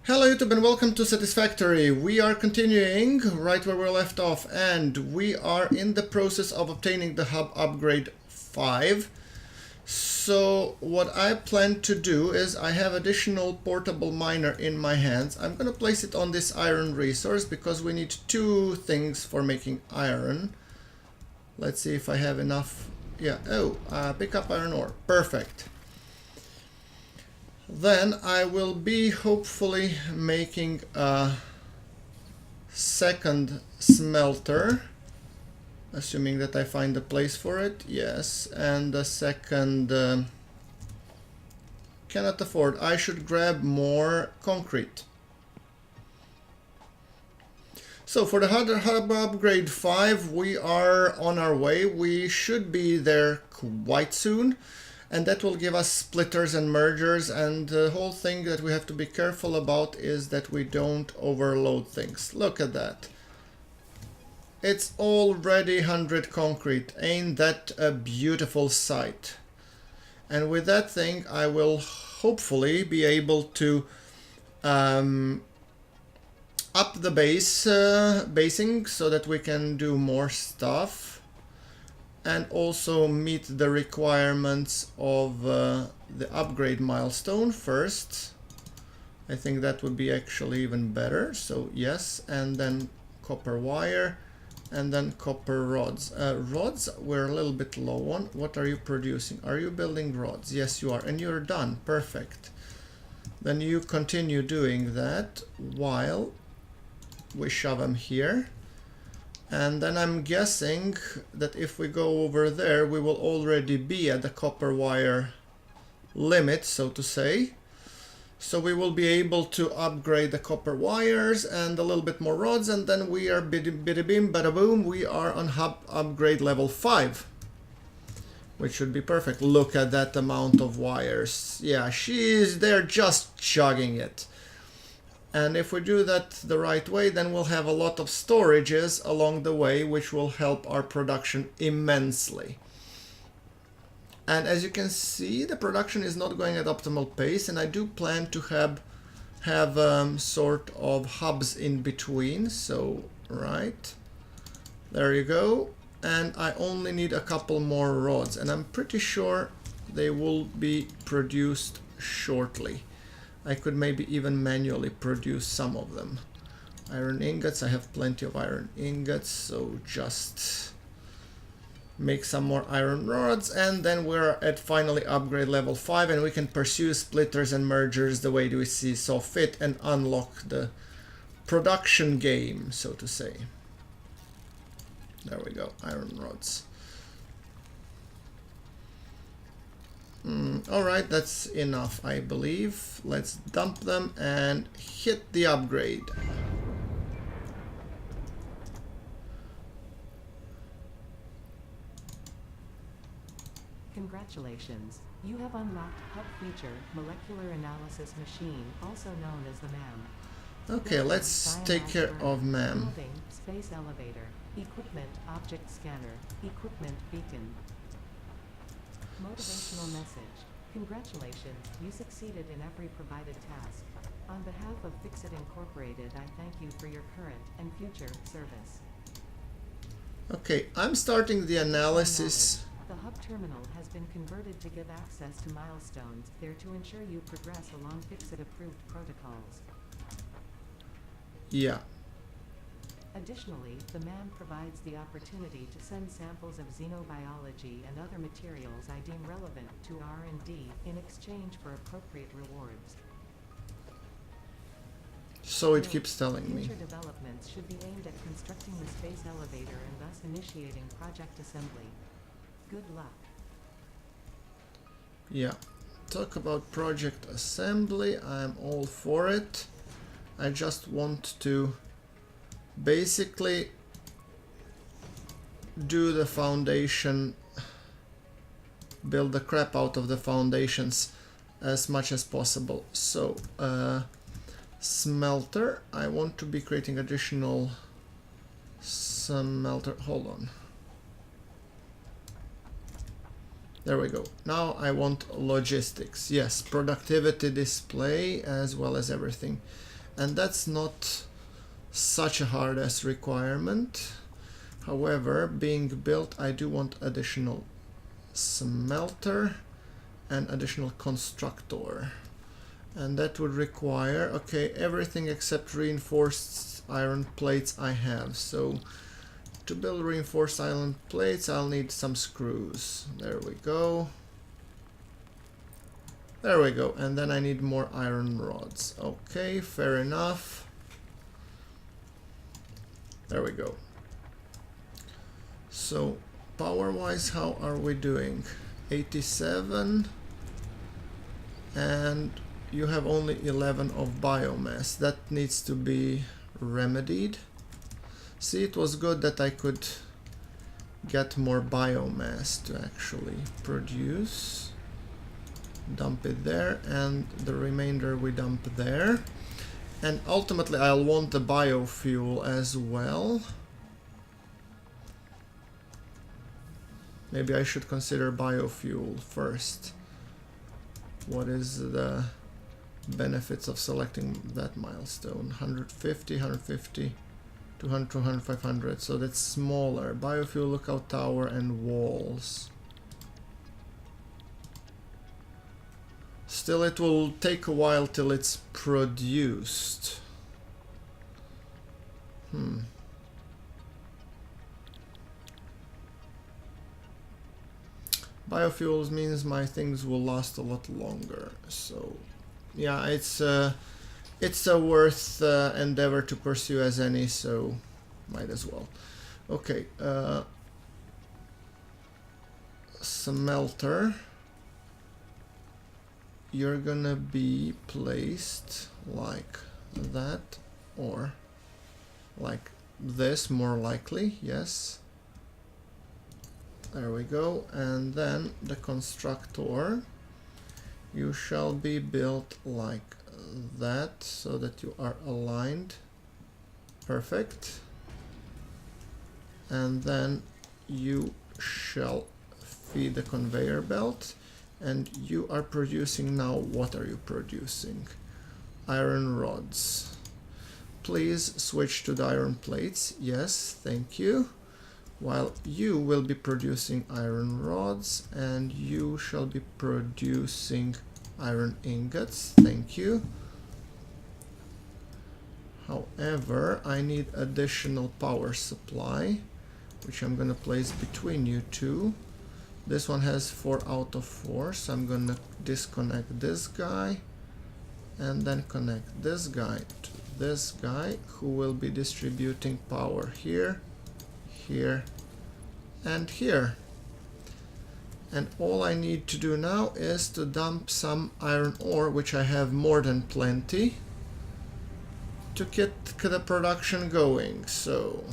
Hello YouTube and welcome to Satisfactory. We are continuing right where we left off and we are in the process of obtaining the hub upgrade 5. So what I plan to do is I have additional portable miner in my hands. I'm going to place it on this iron resource because we need two things for making iron. Let's see if I have enough. Yeah, pick up iron ore. Perfect. Then I will be hopefully making a second smelter, assuming that I find a place for it. Yes, and the second cannot afford. I should grab more concrete. So for the hub upgrade 5, we are on our way. We should be there quite soon. And that will give us splitters and mergers, and the whole thing that we have to be careful about is that we don't overload things. Look at that. It's already 100 concrete. Ain't that a beautiful sight? And with that thing I will hopefully be able to up the basing so that we can do more stuff. And also meet the requirements of the upgrade milestone first. I think that would be actually even better. So yes, and then copper wire, and then copper rods. Rods we're a little bit low on. What are you producing? Are you building rods? Yes, you are, and you're done. Perfect. Then you continue doing that while we shove them here. And then I'm guessing that if we go over there, we will already be at the copper wire limit, so to say. So we will be able to upgrade the copper wires and a little bit more rods, and then we are bida bim, bada boom, we are on hub upgrade level 5. Which should be perfect. Look at that amount of wires. Yeah, they're just chugging it. And if we do that the right way, then we'll have a lot of storages along the way, which will help our production immensely. And as you can see, the production is not going at optimal pace, and I do plan to have sort of hubs in between. So, right, there you go. And I only need a couple more rods, and I'm pretty sure they will be produced shortly. I could maybe even manually produce some of them. Iron ingots, I have plenty of iron ingots, so just make some more iron rods, and then we're at finally upgrade level 5, and we can pursue splitters and mergers the way we see so fit and unlock the production game, so to say. There we go, iron rods. Alright, that's enough, I believe. Let's dump them and hit the upgrade. Congratulations, you have unlocked Hub Feature Molecular Analysis Machine, also known as the MAM. Okay, let's take care of MAM. Space Elevator, Equipment Object Scanner, Equipment Beacon. Motivational message. Congratulations, you succeeded in every provided task. On behalf of Fixit Incorporated, I thank you for your current and future service. Okay, I'm starting the analysis. The hub terminal has been converted to give access to milestones there to ensure you progress along Fixit approved protocols. Yeah. Additionally, the MAM provides the opportunity to send samples of xenobiology and other materials I deem relevant to R&D in exchange for appropriate rewards. So it keeps telling me. Future developments should be aimed at constructing the space elevator and thus initiating project assembly. Good luck. Yeah. Talk about project assembly. I'm all for it. I just want to basically do the foundation, build the crap out of the foundations as much as possible. So smelter, I want to be creating additional smelter. Hold on, There we go. Now I want logistics. Yes, productivity display as well as everything. And that's not such a hard as requirement. However, being built, I do want additional smelter and additional constructor. And that would require, okay, everything except reinforced iron plates I have. So to build reinforced iron plates, I'll need some screws. There we go. There we go. And then I need more iron rods. Okay, fair enough. There we go. So power-wise, how are we doing? 87. And you have only 11 of biomass. That needs to be remedied. See, it was good that I could get more biomass to actually produce. Dump it there, and the remainder we dump there. And ultimately I'll want the biofuel as well. Maybe I should consider biofuel first. What is the benefits of selecting that milestone? 150, 150, 200, 200, 500. So that's smaller. Biofuel, lookout tower, and walls. Still, it will take a while till it's produced. Biofuels means my things will last a lot longer. So, yeah, it's a worth endeavor to pursue as any. So, might as well. Okay, smelter. You're gonna be placed like that, or like this, more likely. Yes. There we go. And then the constructor, you shall be built like that so that you are aligned. Perfect. And then you shall feed the conveyor belt. And you are producing now. What are you producing? Iron rods. Please switch to the iron plates. Yes, thank you. While you will be producing iron rods, and you shall be producing iron ingots. Thank you. However, I need additional power supply, which I'm gonna place between you two. This one has 4 out of 4, so I'm gonna disconnect this guy and then connect this guy to this guy, who will be distributing power here, here, and here. And all I need to do now is to dump some iron ore, which I have more than plenty, to get the production going. So,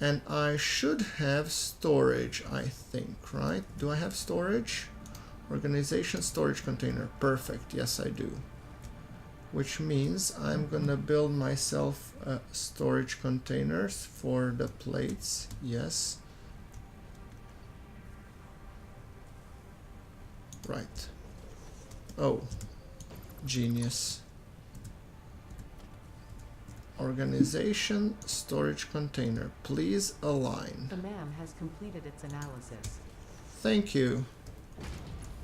and I should have storage, I think, right? Do I have storage? Organization storage container. Perfect. Yes, I do. Which means I'm gonna build myself storage containers for the plates. Yes. Right. Oh, genius. Organization storage container. Please align. The MAM has completed its analysis. Thank you.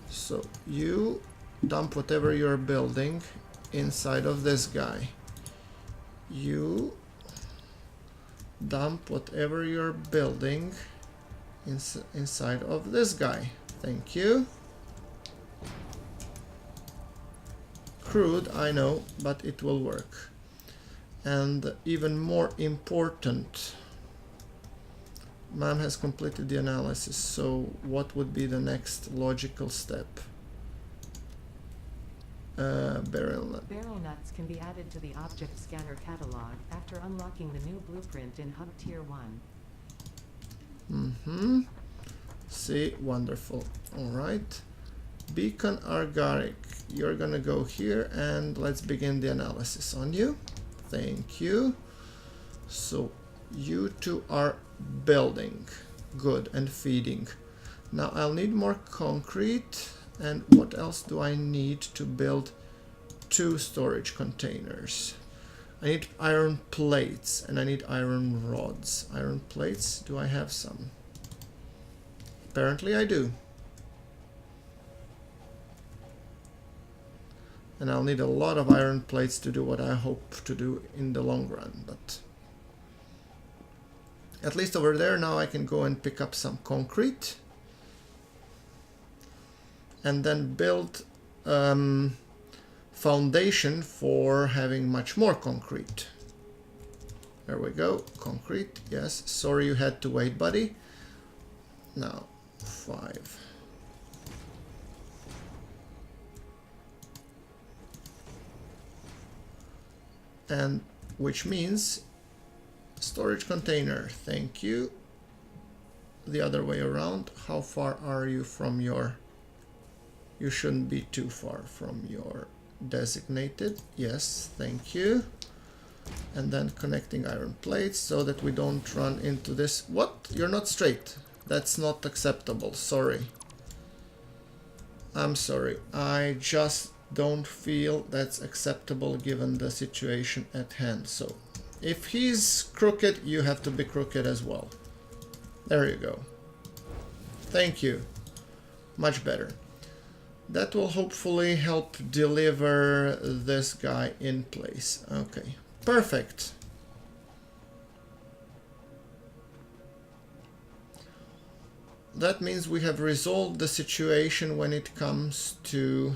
So you dump whatever you're building inside of this guy. You dump whatever you're building inside of this guy. Thank you. Crude, I know, but it will work. And even more important, MAM has completed the analysis, so what would be the next logical step? Barrel nut. Barrel nuts can be added to the object scanner catalog after unlocking the new blueprint in Hub Tier 1. See, wonderful. Alright. Beacon Argaric, you're gonna go here and let's begin the analysis on you. Thank you. So you two are building. Good. And feeding. Now I'll need more concrete. And what else do I need to build 2 storage containers? I need iron plates and I need iron rods. Iron plates, do I have some? Apparently I do. And I'll need a lot of iron plates to do what I hope to do in the long run, but at least over there now I can go and pick up some concrete and then build foundation for having much more concrete. There we go, concrete, yes. Sorry you had to wait, buddy. Now, 5. And which means storage container, thank you. The other way around, how far are you from your, you shouldn't be too far from your designated, yes, thank you. And then connecting iron plates so that we don't run into this. What? You're not straight. That's not acceptable, sorry. I'm sorry, I just don't feel that's acceptable given the situation at hand. So if he's crooked, you have to be crooked as well. There you go. Thank you. Much better. That will hopefully help deliver this guy in place. Okay, perfect. That means we have resolved the situation when it comes to...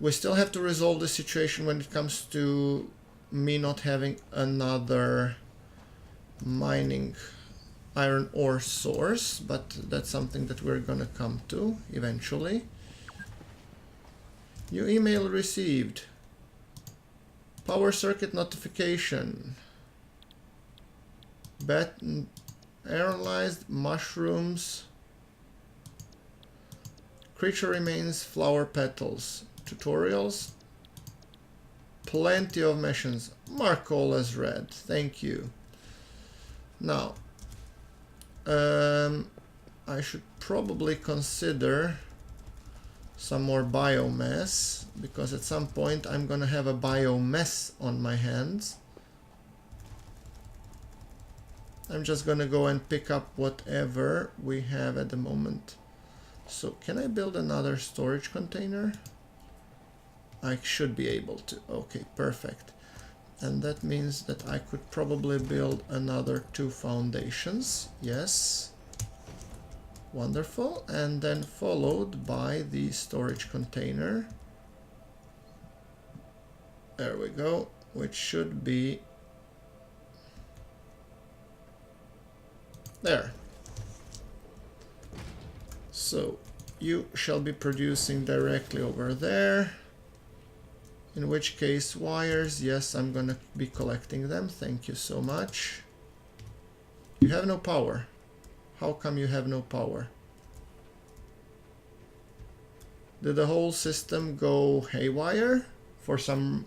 We still have to resolve the situation when it comes to me not having another mining iron ore source, but that's something that we're gonna come to eventually. New email received. Power circuit notification. Aerolyzed mushrooms. Creature remains, flower petals. Tutorials. Plenty of missions. Mark all as red. Thank you. Now, I should probably consider some more biomass, because at some point I'm gonna have a biomess on my hands. I'm just gonna go and pick up whatever we have at the moment. So can I build another storage container? I should be able to. Okay, perfect. And that means that I could probably build another 2 foundations. Yes. Wonderful. And then followed by the storage container. There we go. Which should be there. So you shall be producing directly over there. In which case wires, yes, I'm gonna be collecting them. Thank you so much. You have no power. How come you have no power? Did the whole system go haywire for some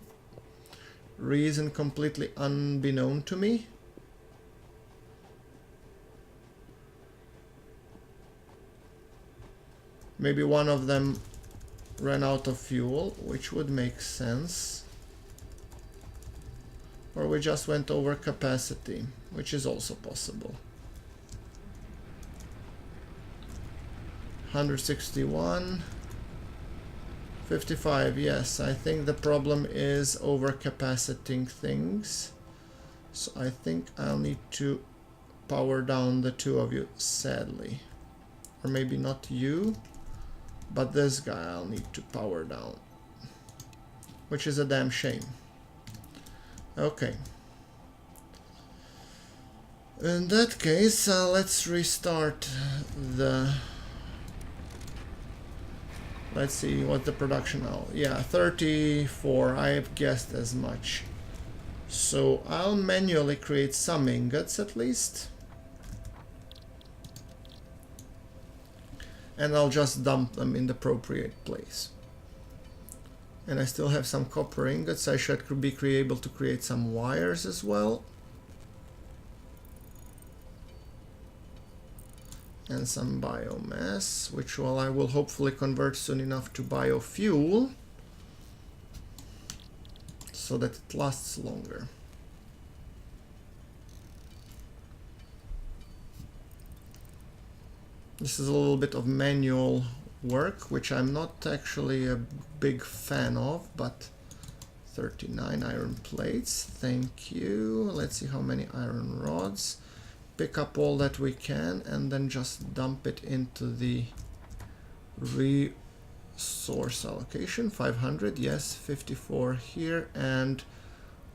reason completely unbeknown to me? Maybe one of them ran out of fuel, which would make sense. Or we just went over capacity, which is also possible. 161, 55, yes, I think the problem is overcapaciting things. So I think I'll need to power down the 2 of you, sadly. Or maybe not you. But this guy I'll need to power down, which is a damn shame. Okay. In that case, let's restart the... Let's see what the production now. Yeah, 34. I've guessed as much. So I'll manually create some ingots at least. And I'll just dump them in the appropriate place. And I still have some copper ingots. I should be able to create some wires as well. and some biomass, which I will hopefully convert soon enough to biofuel so that it lasts longer. This is a little bit of manual work, which I'm not actually a big fan of, but 39 iron plates, thank you. Let's see how many iron rods. Pick up all that we can and then just dump it into the resource allocation. 500, yes, 54 here, and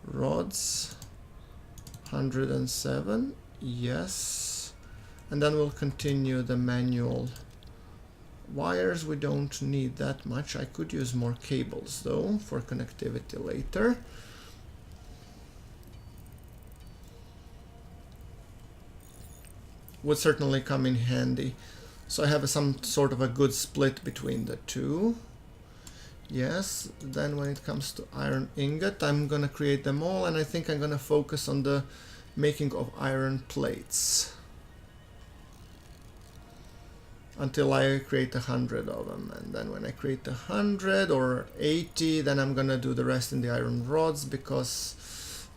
rods 107, yes. And then we'll continue the manual wires. We don't need that much. I could use more cables though for connectivity later. Would certainly come in handy. So I have some sort of a good split between the two. Yes, then when it comes to iron ingot, I'm gonna create them all, and I think I'm gonna focus on the making of iron plates until I create 100 of them. And then when I create 100 or 80, then I'm gonna do the rest in the iron rods, because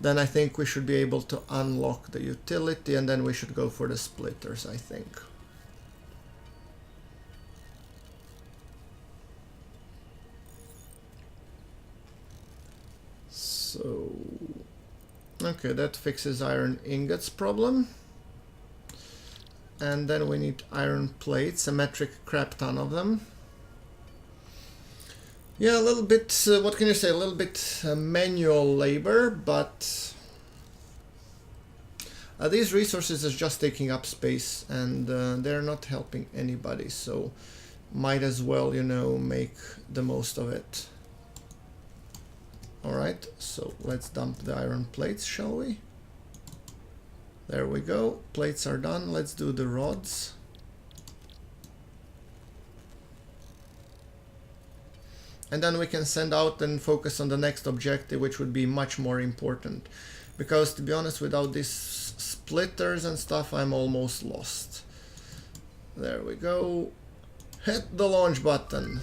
then I think we should be able to unlock the utility, and then we should go for the splitters, I think. So, okay, that fixes iron ingots problem. And then we need iron plates, a metric crap ton of them. Yeah, a little bit, what can you say, a little bit manual labor, but these resources are just taking up space, and they're not helping anybody, so might as well, you know, make the most of it. Alright, so let's dump the iron plates, shall we? There we go, plates are done. Let's do the rods. And then we can send out and focus on the next objective, which would be much more important. Because to be honest, without these splitters and stuff, I'm almost lost. There we go. Hit the launch button.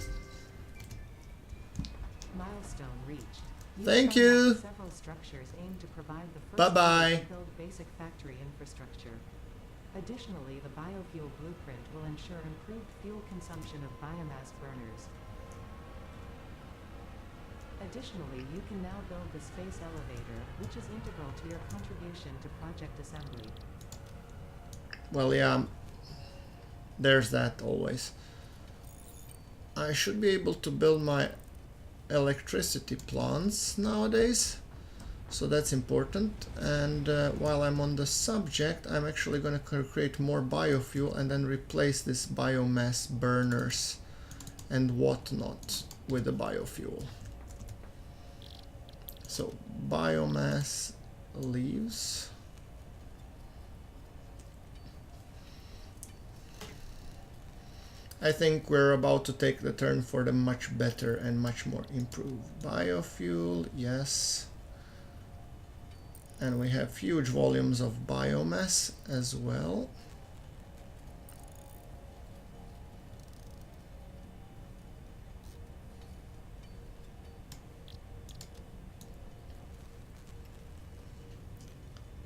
Milestone reached. Thank you. Several structures aim to provide the first Bye-bye. to build basic factory infrastructure. Additionally, the biofuel blueprint will ensure improved fuel consumption of biomass burners. Additionally, you can now build the space elevator, which is integral to your contribution to project assembly. Well, yeah, there's that always. I should be able to build my electricity plants nowadays, so that's important. And while I'm on the subject, I'm actually going to create more biofuel and then replace this biomass burners and whatnot with the biofuel. So biomass leaves. I think we're about to take the turn for the much better and much more improved biofuel, yes. And we have huge volumes of biomass as well.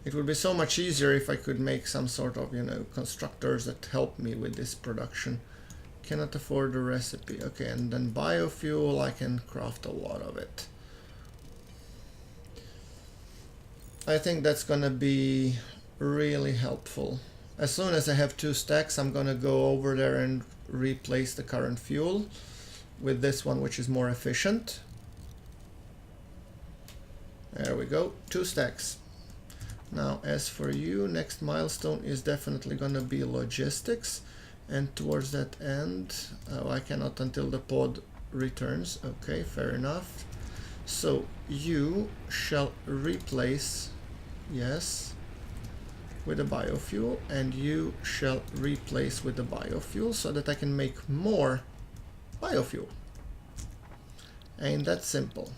It would be so much easier if I could make some sort of, you know, constructors that help me with this production. Cannot afford the recipe. Okay, and then biofuel, I can craft a lot of it. I think that's gonna be really helpful. As soon as I have 2 stacks, I'm gonna go over there and replace the current fuel with this one, which is more efficient. There we go, 2 stacks. Now, as for you, next milestone is definitely gonna be logistics. And towards that end, I cannot until the pod returns. Okay, fair enough. So you shall replace, yes, with a biofuel, and you shall replace with the biofuel so that I can make more biofuel. Ain't that simple?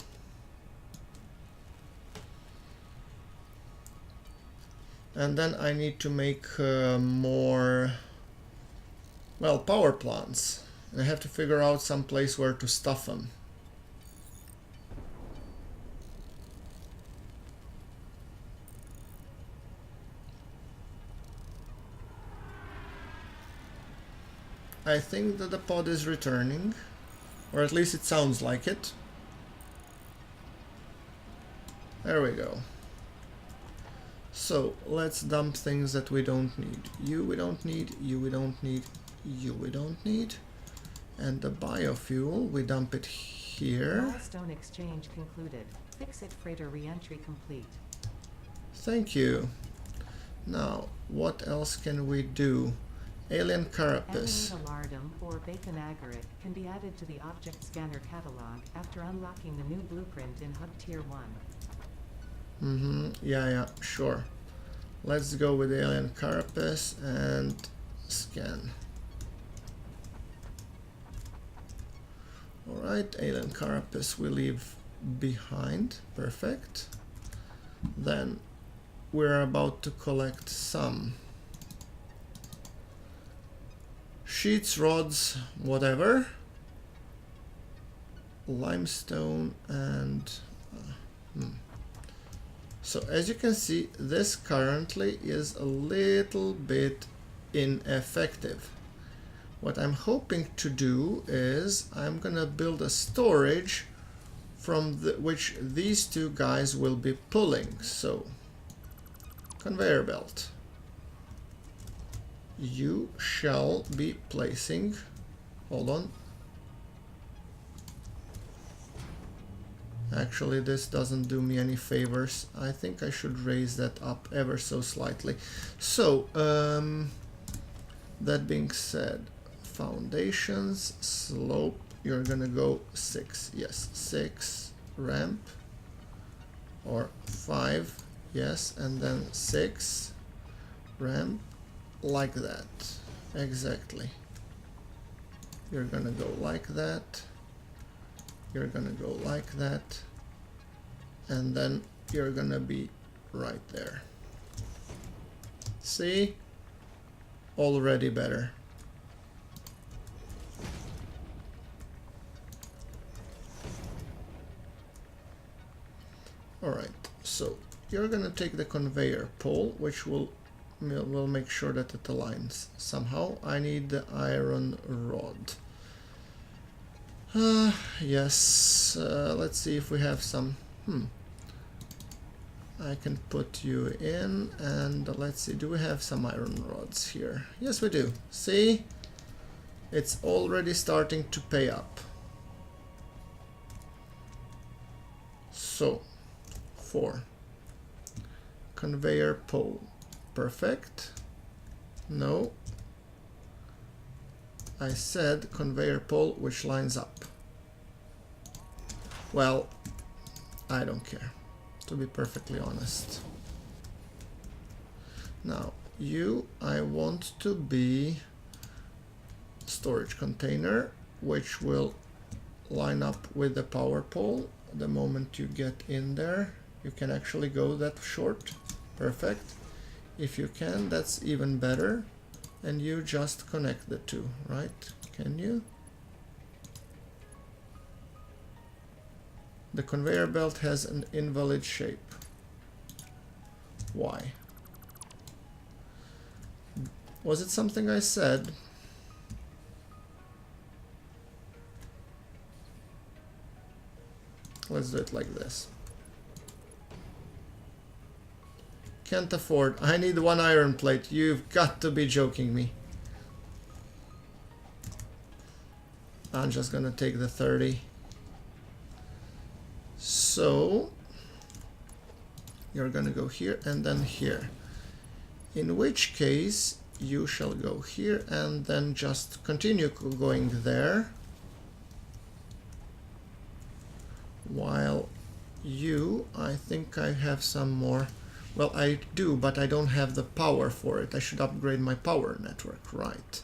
And then I need to make more Well, power plants. I have to figure out some place where to stuff them. I think that the pod is returning, or at least it sounds like it. There we go. So let's dump things that we don't need. You we don't need, you we don't need, you we don't need. And the biofuel, we dump it here. Milestone exchange concluded. Fix-it freighter re-entry complete. Thank you. Now, what else can we do? Alien carapace. Animate alardum or bacon agate can be added to the object scanner catalog after unlocking the new blueprint in Hub Tier 1. Yeah, sure. Let's go with alien carapace and scan. Alright, alien carapace we leave behind. Perfect. Then we're about to collect some sheets, rods, whatever. Limestone and... So as you can see, this currently is a little bit ineffective. What I'm hoping to do is I'm gonna build a storage from which these two guys will be pulling. So, conveyor belt. You shall be placing, hold on. Actually, this doesn't do me any favors. I think I should raise that up ever so slightly. So, that being said, foundations, slope, you're gonna go 6. Yes, 6, ramp, or 5, yes, and then 6, ramp, like that. Exactly. You're gonna go like that. You're gonna go like that, and then you're gonna be right there. See? Already better. Alright, so you're gonna take the conveyor pole, which will make sure that it aligns somehow. I need the iron rod. Yes, let's see if we have some. I can put you in, and let's see, do we have some iron rods here? Yes, we do. See? It's already starting to pay up. So, 4. Conveyor pole. Perfect. No. I said conveyor pole which lines up. Well, I don't care, to be perfectly honest. Now, you, I want to be storage container, which will line up with the power pole. The moment you get in there, you can actually go that short. Perfect. If you can, that's even better. And you just connect the two, right? Can you? The conveyor belt has an invalid shape. Why? Was it something I said? Let's do it like this. Can't afford. I need 1 iron plate. You've got to be joking me. I'm just gonna take the 30. So you're gonna go here and then here. In which case you shall go here and then just continue going there. While you, I think I have some more. Well, I do, but I don't have the power for it. I should upgrade my power network, right.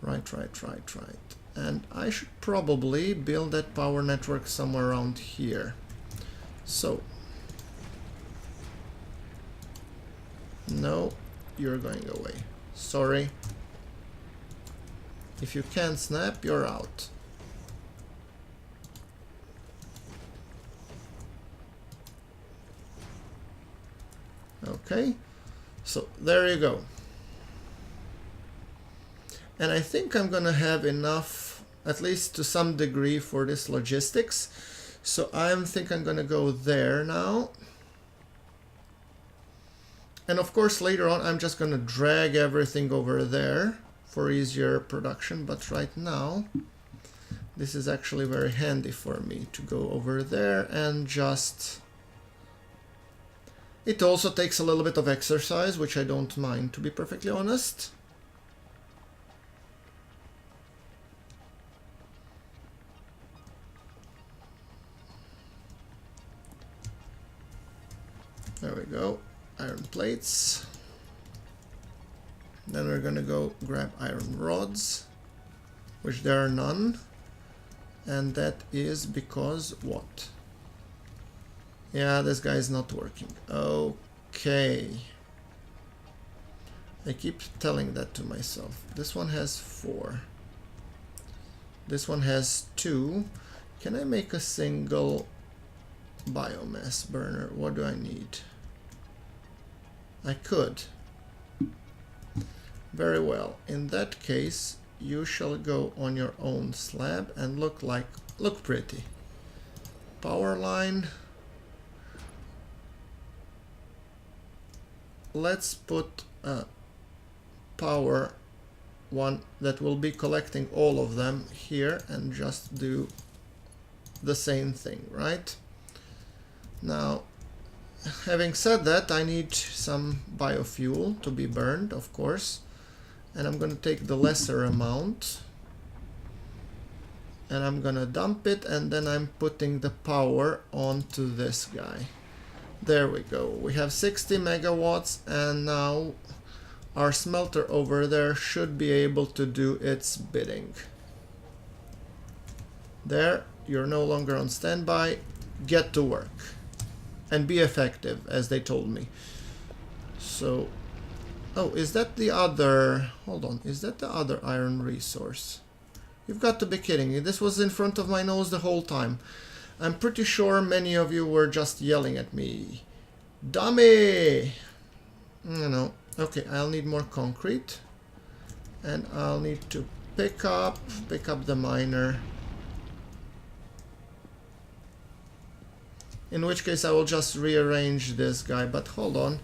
Right. And I should probably build that power network somewhere around here. So, no, you're going away. Sorry. If you can't snap, you're out. Okay, so there you go. And I think I'm gonna have enough, at least to some degree, for this logistics. So I think I'm gonna go there now. And of course later on I'm just gonna drag everything over there for easier production, but right now this is actually very handy for me to go over there and just... It also takes a little bit of exercise, which I don't mind, to be perfectly honest. There we go. Iron plates. Then we're gonna go grab iron rods, which there are none. And that is because what? Yeah, this guy is not working. Okay. I keep telling that to myself. This one has 4. This one has 2. Can I make a single biomass burner? What do I need? I could. Very well. In that case, you shall go on your own slab and look pretty. Power line. Let's put a power one that will be collecting all of them here and just do the same thing, right? Now, having said that, I need some biofuel to be burned, of course, and I'm going to take the lesser amount and I'm going to dump it, and then I'm putting the power onto this guy. There we go. We have 60 megawatts, and now our smelter over there should be able to do its bidding. There, you're no longer on standby. Get to work and be effective, as they told me. So, oh, is that the other... Hold on, is that the other iron resource? You've got to be kidding me. This was in front of my nose the whole time. I'm pretty sure many of you were just yelling at me. Dummy! No. Okay, I'll need more concrete. And I'll need to pick up the miner. In which case I will just rearrange this guy. But hold on.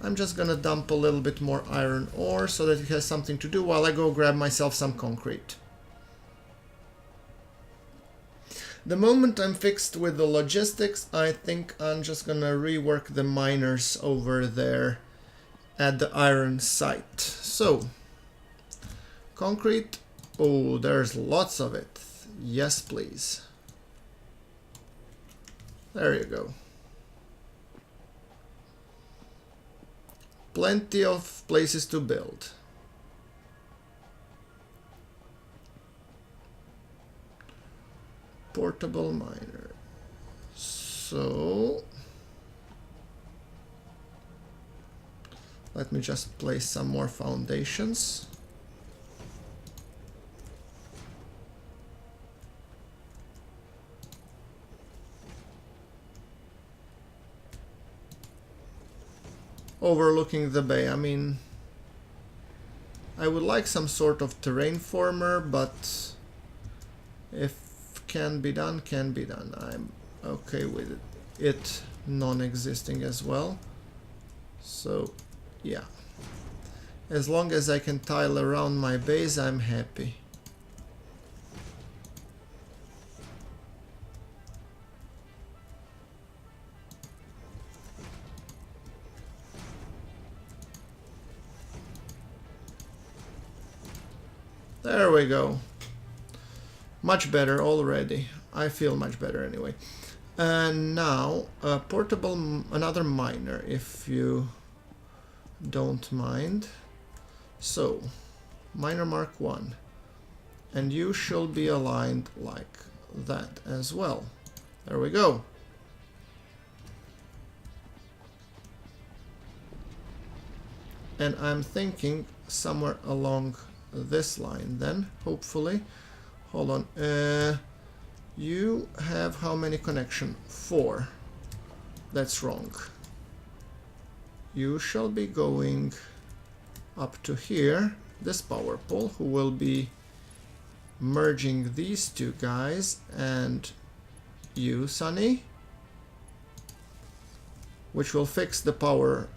I'm just gonna dump a little bit more iron ore so that it has something to do while I go grab myself some concrete. The moment I'm fixed with the logistics, I think I'm just gonna rework the miners over there at the iron site. So, concrete. Oh, there's lots of it. Yes, please. There you go. Plenty of places to build. Portable miner. So let me just place some more foundations. Overlooking the bay. I mean, I would like some sort of terrain former, but if can be done, can be done. I'm okay with it non-existing as well. So yeah, as long as I can tile around my base, I'm happy. There we go. Much better already. I feel much better anyway. And now another miner, if you don't mind. So, miner mark 1. And you shall be aligned like that as well. There we go. And I'm thinking somewhere along this line then, hopefully. Hold on. You have how many connection? 4. That's wrong. You shall be going up to here, this power pole, who will be merging these two guys, and you, Sunny, which will fix the power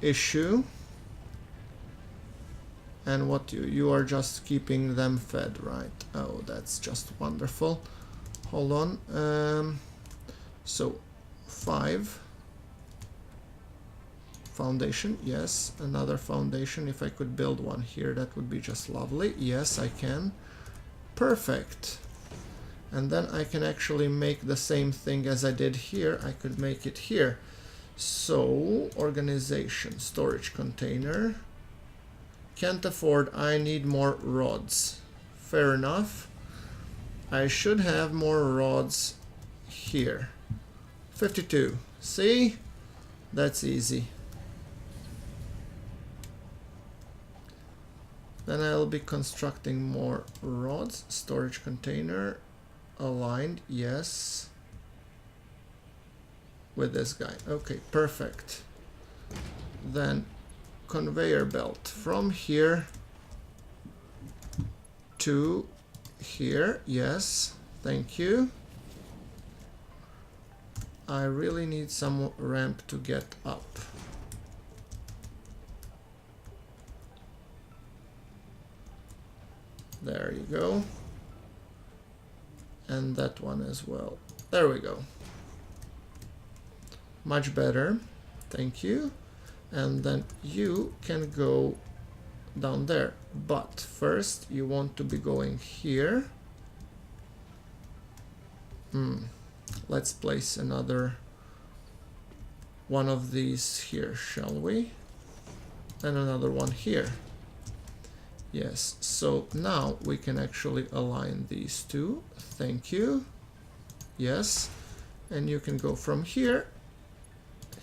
issue. And what you are just keeping them fed, right? Oh, that's just wonderful. Hold on. So 5 foundation, yes, another foundation. If I could build one here, that would be just lovely. Yes, I can. Perfect. And then I can actually make the same thing as I did here. I could make it here. So organization, storage container. Can't afford, I need more rods. Fair enough. I should have more rods here. 52. See? That's easy. Then I'll be constructing more rods. Storage container aligned, yes. With this guy. Okay, perfect. Then conveyor belt from here to here, yes, thank you. I really need some ramp to get up. There you go. And that one as well. There we go. Much better, thank you. And then you can go down there, but first you want to be going here. Let's place another one of these here, shall we? And another one here. Yes, so now we can actually align these two. Thank you. Yes, and you can go from here,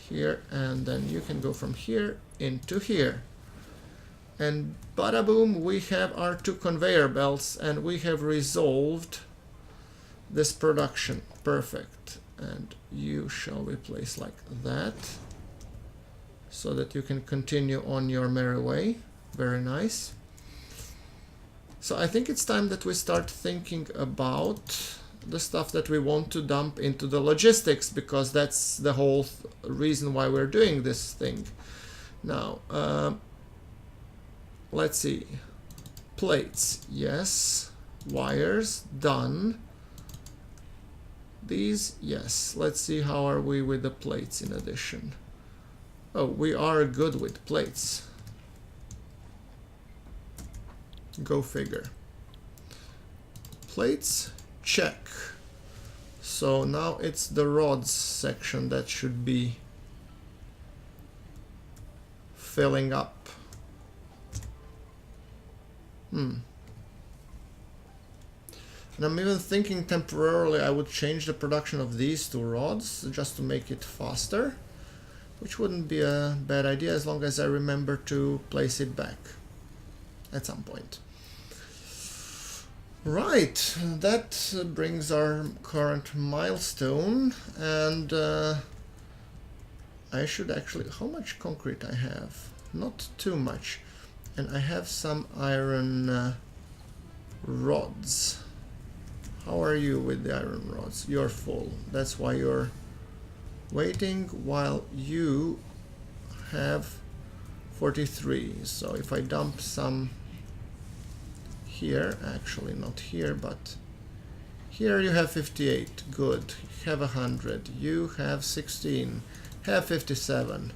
here, and then you can go from here into here. And bada boom, we have our 2 conveyor belts, and we have resolved this production. Perfect. And you shall be placed like that, so that you can continue on your merry way. Very nice. So I think it's time that we start thinking about the stuff that we want to dump into the logistics, because that's the whole reason why we're doing this thing. Now, let's see. Plates, yes. Wires, done. These, yes. Let's see how are we with the plates in addition. Oh, we are good with plates. Go figure. Plates, check. So now it's the rods section that should be filling up. And I'm even thinking temporarily I would change the production of these 2 rods just to make it faster, which wouldn't be a bad idea as long as I remember to place it back at some point. Right, that brings our current milestone, and I should actually, how much concrete I have? Not too much. And I have some iron rods. How are you with the iron rods? You're full. That's why you're waiting, while you have 43. So if I dump some here, actually not here, but here, you have 58. Good. You have 100. You have 16. Have 57.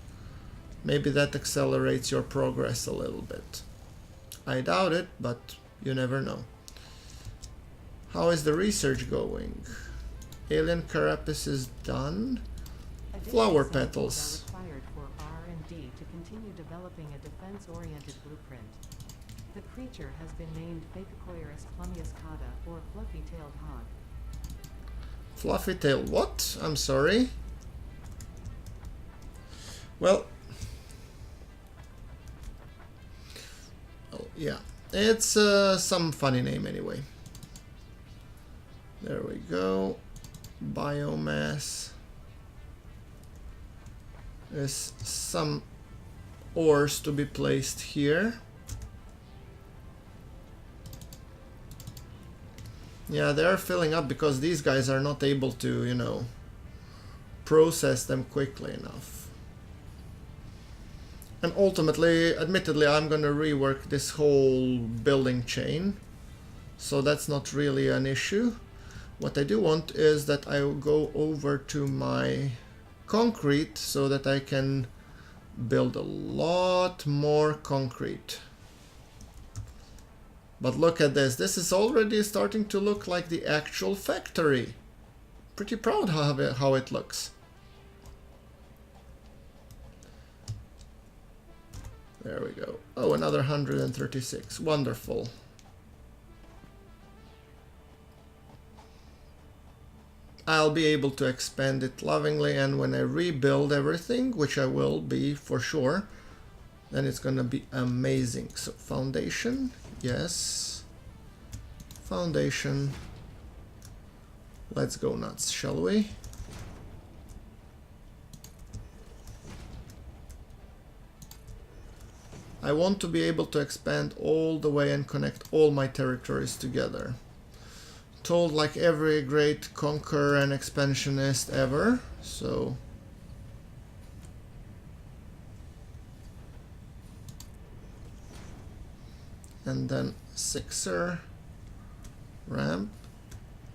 Maybe that accelerates your progress a little bit. I doubt it, but you never know. How is the research going? Alien carapace is done. Flower petals. Are required for R&D to continue developing a defense-oriented blueprint. The creature has been named Phacocoirus plumiuscata, or fluffy-tailed hog. Fluffy tail what? I'm sorry. Well, oh, yeah. It's some funny name anyway. There we go. Biomass. There's some ores to be placed here. Yeah, they're filling up because these guys are not able to, you know, process them quickly enough. And ultimately, admittedly, I'm gonna rework this whole building chain. So that's not really an issue. What I do want is that I will go over to my concrete so that I can build a lot more concrete. But look at this. This is already starting to look like the actual factory. Pretty proud how it looks. There we go. Oh, another 136. Wonderful. I'll be able to expand it lovingly, and when I rebuild everything, which I will be for sure, then it's gonna be amazing. So foundation, yes. Foundation. Let's go nuts, shall we? I want to be able to expand all the way and connect all my territories together. Told like every great conqueror and expansionist ever, so... And then sixer, ramp,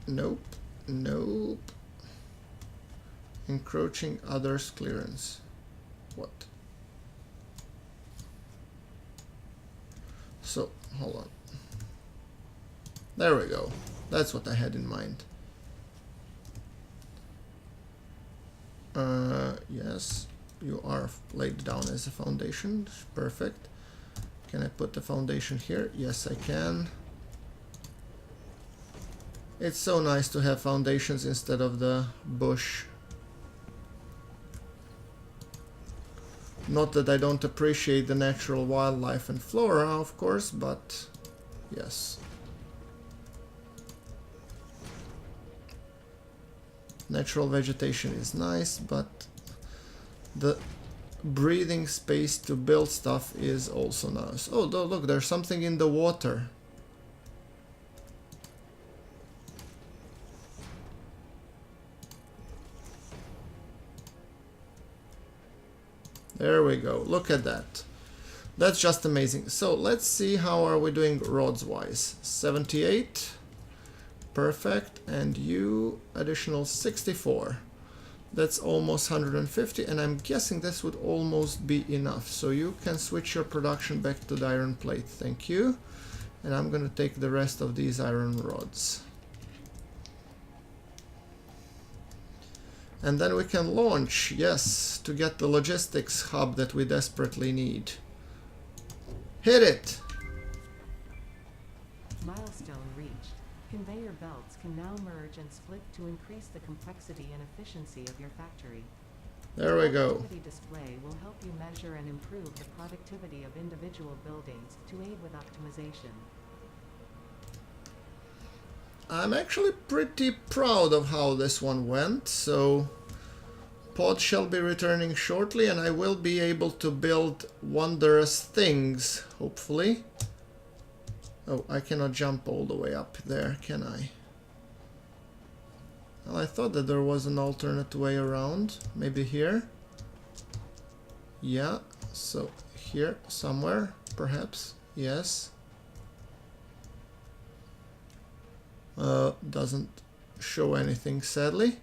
nope, nope. Encroaching others clearance, what? So, hold on. There we go. That's what I had in mind. Yes, you are laid down as a foundation. Perfect. Can I put the foundation here? Yes, I can. It's so nice to have foundations instead of the bush. Not that I don't appreciate the natural wildlife and flora, of course, but yes. Natural vegetation is nice, but the breathing space to build stuff is also nice. Oh, look, there's something in the water. There we go. Look at that. That's just amazing. So let's see how are we doing rods wise. 78. Perfect. And you additional 64. That's almost 150, and I'm guessing this would almost be enough. So you can switch your production back to the iron plate. Thank you. And I'm gonna take the rest of these iron rods. And then we can launch, yes, to get the logistics hub that we desperately need. Hit it! Milestone reached. Conveyor belts can now merge and split to increase the complexity and efficiency of your factory. There we go. The productivity display will help you measure and improve the productivity of individual buildings to aid with optimization. I'm actually pretty proud of how this one went, so pod shall be returning shortly and I will be able to build wondrous things, hopefully. Oh, I cannot jump all the way up there, can I? Well, I thought that there was an alternate way around. Maybe here? Yeah, so here somewhere, perhaps. Yes. Doesn't show anything, sadly.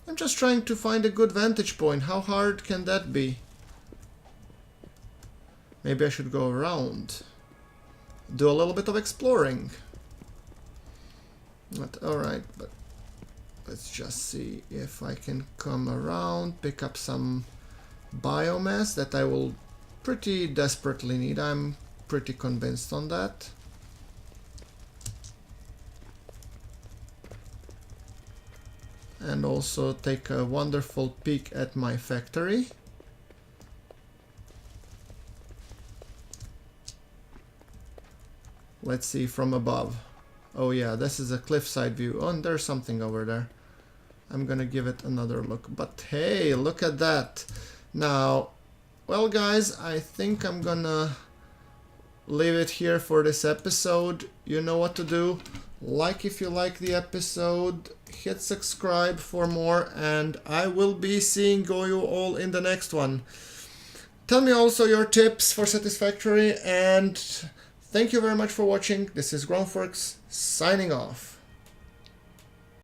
I'm just trying to find a good vantage point. How hard can that be? Maybe I should go around. Do a little bit of exploring. Not alright, but let's just see if I can come around, pick up some biomass that I will pretty desperately need. I'm pretty convinced on that. And also take a wonderful peek at my factory. Let's see from above. Oh yeah, this is a cliffside view. Oh, and there's something over there. I'm gonna give it another look. But hey, look at that. Now, well guys, I think I'm gonna leave it here for this episode. You know what to do. Like if you like the episode, hit subscribe for more, and I will be seeing you all in the next one. Tell me also your tips for Satisfactory, and thank you very much for watching. This is GrunfWorks signing off.